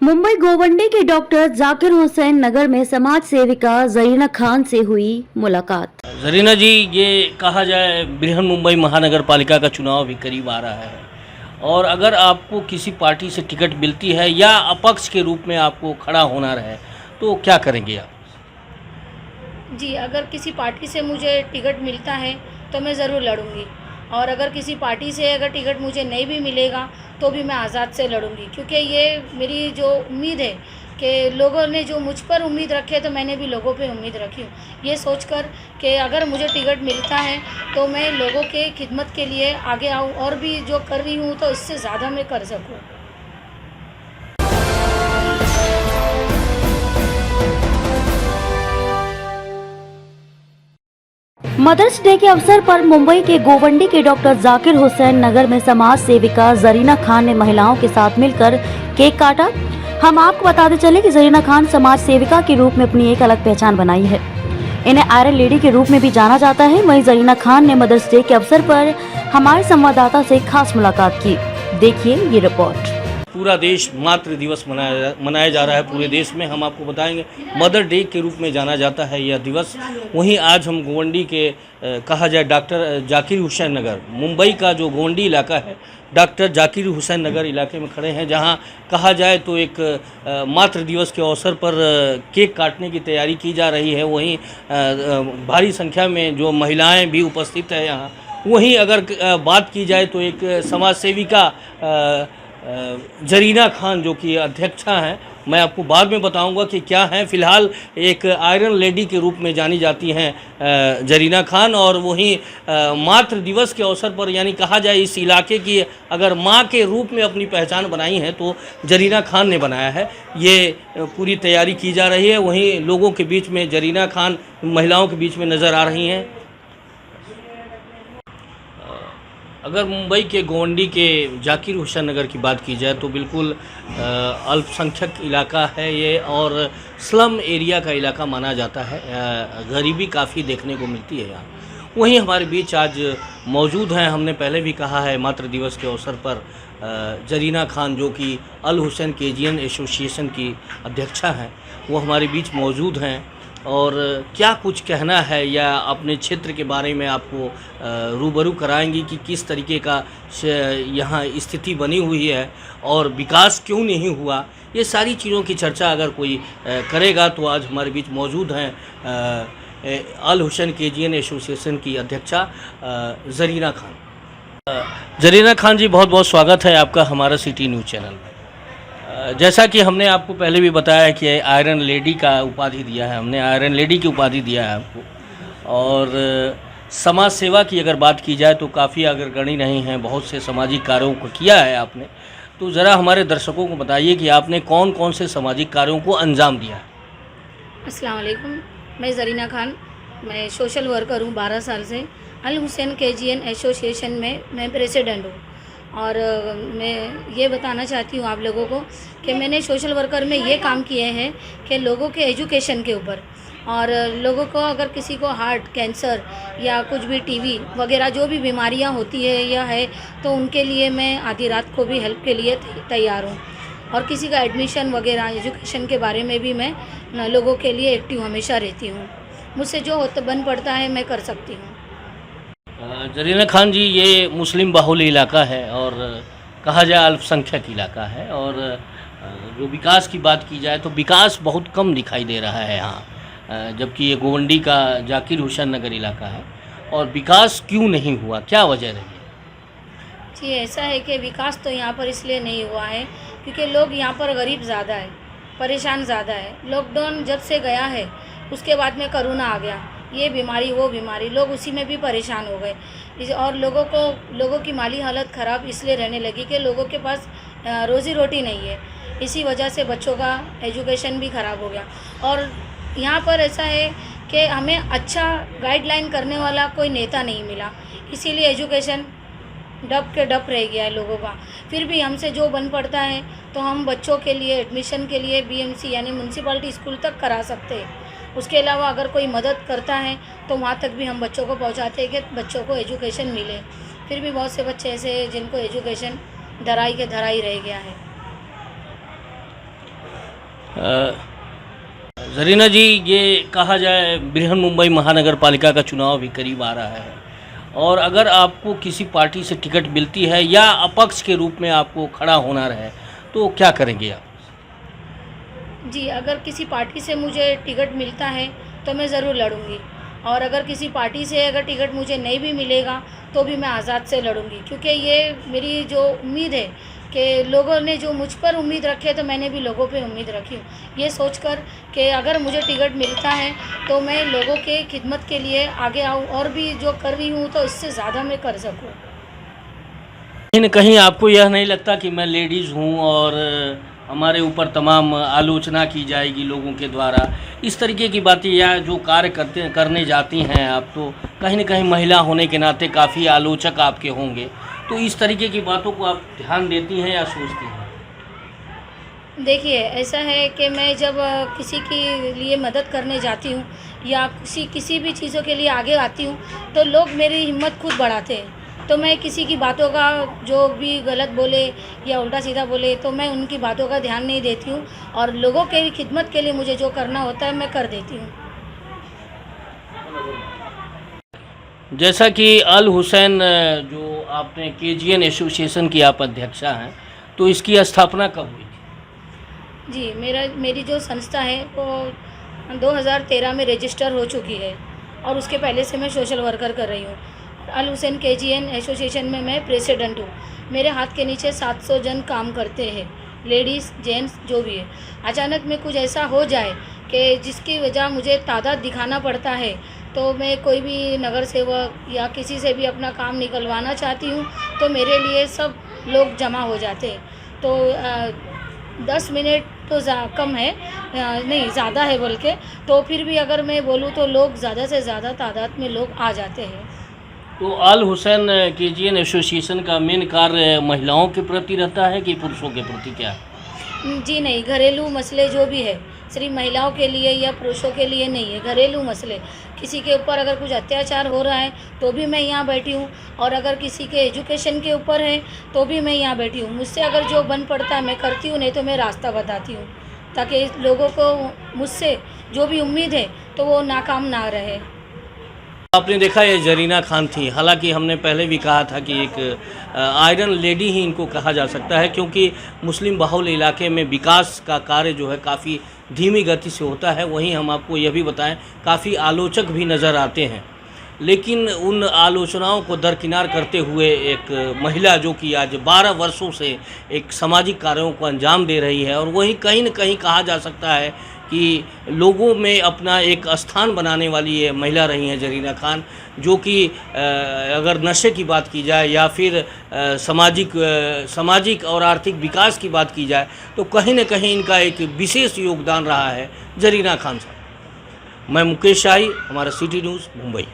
मुंबई गोवंडी के डॉक्टर जाकिर हुसैन नगर में समाज सेविका जरीना खान से हुई मुलाकात। जरीना जी, ये कहा जाए बृहन मुंबई महानगर पालिका का चुनाव भी करीब आ रहा है और अगर आपको किसी पार्टी से टिकट मिलती है या अपक्ष के रूप में आपको खड़ा होना रहे तो क्या करेंगे आप? जी, अगर किसी पार्टी से मुझे टिकट मिलता है तो मैं ज़रूर लड़ूंगी और अगर किसी पार्टी से अगर टिकट मुझे नहीं भी मिलेगा तो भी मैं आज़ाद से लड़ूंगी, क्योंकि ये मेरी जो उम्मीद है कि लोगों ने जो मुझ पर उम्मीद रखी है तो मैंने भी लोगों पे उम्मीद रखी हूँ, ये सोचकर कि अगर मुझे टिकट मिलता है तो मैं लोगों के खिदमत के लिए आगे आऊँ और भी जो कर रही हूँ तो इससे ज़्यादा मैं कर सकूँ। मदर्स डे के अवसर पर मुंबई के गोवंडी के डॉक्टर जाकिर हुसैन नगर में समाज सेविका जरीना खान ने महिलाओं के साथ मिलकर केक काटा। हम आपको बताते चले कि जरीना खान समाज सेविका के रूप में अपनी एक अलग पहचान बनाई है। इन्हें आयरन लेडी के रूप में भी जाना जाता है। वहीं जरीना खान ने मदर्स डे के अवसर पर हमारे संवाददाता से खास मुलाकात की। देखिए ये रिपोर्ट। पूरा देश मातृ दिवस मनाया जा रहा है। पूरे देश में हम आपको बताएंगे मदर डे के रूप में जाना जाता है यह दिवस। वहीं आज हम गोवंडी के कहा जाए डॉक्टर जाकिर हुसैन नगर, मुंबई का जो गोवंडी इलाका है, डॉक्टर जाकिर हुसैन नगर इलाके में खड़े हैं, जहां कहा जाए तो एक मातृ दिवस के अवसर पर केक काटने की तैयारी की जा रही है। वहीं भारी संख्या में जो महिलाएं भी उपस्थित है यहाँ। वहीं अगर बात की जाए तो एक समाज सेविका जरीना खान जो कि अध्यक्षा हैं, मैं आपको बाद में बताऊंगा कि क्या हैं। फ़िलहाल एक आयरन लेडी के रूप में जानी जाती हैं जरीना खान। और वहीं मातृ दिवस के अवसर पर, यानी कहा जाए इस इलाके की अगर मां के रूप में अपनी पहचान बनाई है तो जरीना खान ने बनाया है। ये पूरी तैयारी की जा रही है। वहीं लोगों के बीच में जरीना खान महिलाओं के बीच में नज़र आ रही हैं। अगर मुंबई के गोवंडी के जाकिर हुसैन नगर की बात की जाए तो बिल्कुल अल्पसंख्यक इलाका है ये और स्लम एरिया का इलाका माना जाता है। गरीबी काफ़ी देखने को मिलती है यहाँ। वहीं हमारे बीच आज मौजूद हैं, हमने पहले भी कहा है, मातृ दिवस के अवसर पर जरीना खान जो कि अल हुसैन केजीएन एसोसिएशन की अध्यक्षा हैं, वो हमारे बीच मौजूद हैं। और क्या कुछ कहना है या अपने क्षेत्र के बारे में आपको रूबरू कराएंगी कि किस तरीके का यहाँ स्थिति बनी हुई है और विकास क्यों नहीं हुआ। ये सारी चीज़ों की चर्चा अगर कोई करेगा तो आज हमारे बीच मौजूद हैं अल हुसैन केजीएन एसोसिएशन की अध्यक्षा जरीना खान। जरीना खान जी, बहुत बहुत स्वागत है आपका हमारा सिटी न्यूज़ चैनल में। जैसा कि हमने आपको पहले भी बताया कि आयरन लेडी का उपाधि दिया है, हमने आयरन लेडी की उपाधि दिया है आपको। और समाज सेवा की अगर बात की जाए तो काफ़ी अग्रगणी नहीं हैं, बहुत से सामाजिक कार्यों को किया है आपने। तो ज़रा हमारे दर्शकों को बताइए कि आपने कौन कौन से सामाजिक कार्यों को अंजाम दिया है। अस्सलाम वालेकुम, मैं जरीना खान, मैं सोशल वर्कर हूँ 12 साल से। अल हुसैन केजीएन एसोसिएशन में मैं प्रेसिडेंट हूँ। और मैं ये बताना चाहती हूँ आप लोगों को कि मैंने सोशल वर्कर में ये काम किए हैं कि लोगों के एजुकेशन के ऊपर, और लोगों को अगर किसी को हार्ट, कैंसर या कुछ भी टीबी वगैरह जो भी बीमारियाँ होती है या है तो उनके लिए मैं आधी रात को भी हेल्प के लिए तैयार हूँ। और किसी का एडमिशन वगैरह एजुकेशन के बारे में भी मैं लोगों के लिए एक्टिव हमेशा रहती हूँ। मुझसे जो बन पड़ता है मैं कर सकती हूँ। जरीना खान जी, ये मुस्लिम बाहुल्य इलाका है और कहा जाए अल्पसंख्यक इलाका है। और जो विकास की बात की जाए तो विकास बहुत कम दिखाई दे रहा है यहाँ, जबकि ये गोवंडी का जाकिर हुसैन नगर इलाका है। और विकास क्यों नहीं हुआ, क्या वजह रही है? जी, ऐसा है कि विकास तो यहाँ पर इसलिए नहीं हुआ है क्योंकि लोग यहाँ पर गरीब ज़्यादा है, परेशान ज़्यादा है। लॉकडाउन जब से गया है उसके बाद में कोरोना आ गया, ये बीमारी वो बीमारी, लोग उसी में भी परेशान हो गए। और लोगों की माली हालत ख़राब इसलिए रहने लगी कि लोगों के पास रोज़ी रोटी नहीं है। इसी वजह से बच्चों का एजुकेशन भी ख़राब हो गया। और यहाँ पर ऐसा है कि हमें अच्छा गाइडलाइन करने वाला कोई नेता नहीं मिला, इसीलिए एजुकेशन डब के डब रह गया है लोगों का। फिर भी हमसे जो बन पड़ता है तो हम बच्चों के लिए एडमिशन के लिए बीएमसी यानी म्यूनसिपैलिटी स्कूल तक करा सकते हैं। उसके अलावा अगर कोई मदद करता है तो वहाँ तक भी हम बच्चों को पहुँचाते हैं कि बच्चों को एजुकेशन मिले। फिर भी बहुत से बच्चे ऐसे हैं जिनको एजुकेशन धराई के धराई रह गया है। जरीना जी, ये कहा जाए बृहन मुंबई महानगर पालिका का चुनाव भी करीब आ रहा है, और अगर आपको किसी पार्टी से टिकट मिलती है या अपक्ष के रूप में आपको खड़ा होना रहे तो क्या करेंगे आप? जी, अगर किसी पार्टी से मुझे टिकट मिलता है तो मैं ज़रूर लड़ूंगी, और अगर किसी पार्टी से अगर टिकट मुझे नहीं भी मिलेगा तो भी मैं आज़ाद से लड़ूंगी, क्योंकि ये मेरी जो उम्मीद है कि लोगों ने जो मुझ पर उम्मीद रखी है तो मैंने भी लोगों पे उम्मीद रखी हूँ, ये सोचकर कि अगर मुझे टिकट मिलता है तो मैं लोगों के खिदमत के लिए आगे आऊँ, और भी जो कर रही हूँ तो इससे ज़्यादा मैं कर सकूँ। कहीं न कहीं आपको यह नहीं लगता कि मैं लेडीज़ हूँ और हमारे ऊपर तमाम आलोचना की जाएगी लोगों के द्वारा, इस तरीके की बातें, या जो कार्य करने जाती हैं आप, तो कहीं न कहीं महिला होने के नाते काफ़ी आलोचक आपके होंगे, तो इस तरीके की बातों को आप ध्यान देती हैं या सोचती हैं? देखिए, ऐसा है कि मैं जब किसी के लिए मदद करने जाती हूँ या किसी भी चीज़ों के लिए आगे आती हूँ तो लोग मेरी हिम्मत खुद बढ़ाते हैं, तो मैं किसी की बातों का जो भी गलत बोले या उल्टा सीधा बोले तो मैं उनकी बातों का ध्यान नहीं देती हूँ, और लोगों के खिदमत के लिए मुझे जो करना होता है मैं कर देती हूँ। जैसा कि अल हुसैन, जो आपने केजीएन एसोसिएशन की आप अध्यक्षा हैं, तो इसकी स्थापना कब हुई थी? जी, मेरी जो संस्था है वो 2013 में रजिस्टर हो चुकी है, और उसके पहले से मैं सोशल वर्कर कर रही हूँ। अल हुसैन केजीएन एसोसिएशन में मैं प्रेसिडेंट हूँ। मेरे हाथ के नीचे 700 जन काम करते हैं, लेडीज़ जेंट्स जो भी है। अचानक में कुछ ऐसा हो जाए कि जिसकी वजह मुझे तादाद दिखाना पड़ता है, तो मैं कोई भी नगर सेवक या किसी से भी अपना काम निकलवाना चाहती हूँ तो मेरे लिए सब लोग जमा हो जाते हैं। तो 10 मिनट तो कम है, नहीं ज़्यादा है बल्कि, तो फिर भी अगर मैं बोलूँ तो लोग ज़्यादा से ज़्यादा तादाद में लोग आ जाते हैं। तो अल हुसैन केजीएन एसोसिएशन का मेन कार्य महिलाओं के प्रति रहता है कि पुरुषों के प्रति, क्या? जी नहीं, घरेलू मसले जो भी है सिर्फ महिलाओं के लिए या पुरुषों के लिए नहीं है। घरेलू मसले, किसी के ऊपर अगर कुछ अत्याचार हो रहा है तो भी मैं यहाँ बैठी हूँ, और अगर किसी के एजुकेशन के ऊपर है तो भी मैं यहाँ बैठी हूँ। मुझसे अगर जो बन पड़ता है मैं करती हूँ, नहीं तो मैं रास्ता बताती हूँ, ताकि लोगों को मुझसे जो भी उम्मीद है तो वो नाकाम ना रहे। आपने देखा ये जरीना खान थी, हालांकि हमने पहले भी कहा था कि एक आयरन लेडी ही इनको कहा जा सकता है, क्योंकि मुस्लिम बहुल इलाके में विकास का कार्य जो है काफ़ी धीमी गति से होता है। वहीं हम आपको यह भी बताएं, काफ़ी आलोचक भी नज़र आते हैं, लेकिन उन आलोचनाओं को दरकिनार करते हुए एक महिला जो कि आज 12 वर्षों से एक सामाजिक कार्यों को अंजाम दे रही है, और वहीं कहीं न कहीं कहा जा सकता है कि लोगों में अपना एक स्थान बनाने वाली ये महिला रही हैं जरीना खान, जो कि अगर नशे की बात की जाए या फिर सामाजिक और आर्थिक विकास की बात की जाए तो कहीं न कहीं इनका एक विशेष योगदान रहा है जरीना खान साहब। मैं मुकेश शाही, हमारा सिटी न्यूज़ मुंबई।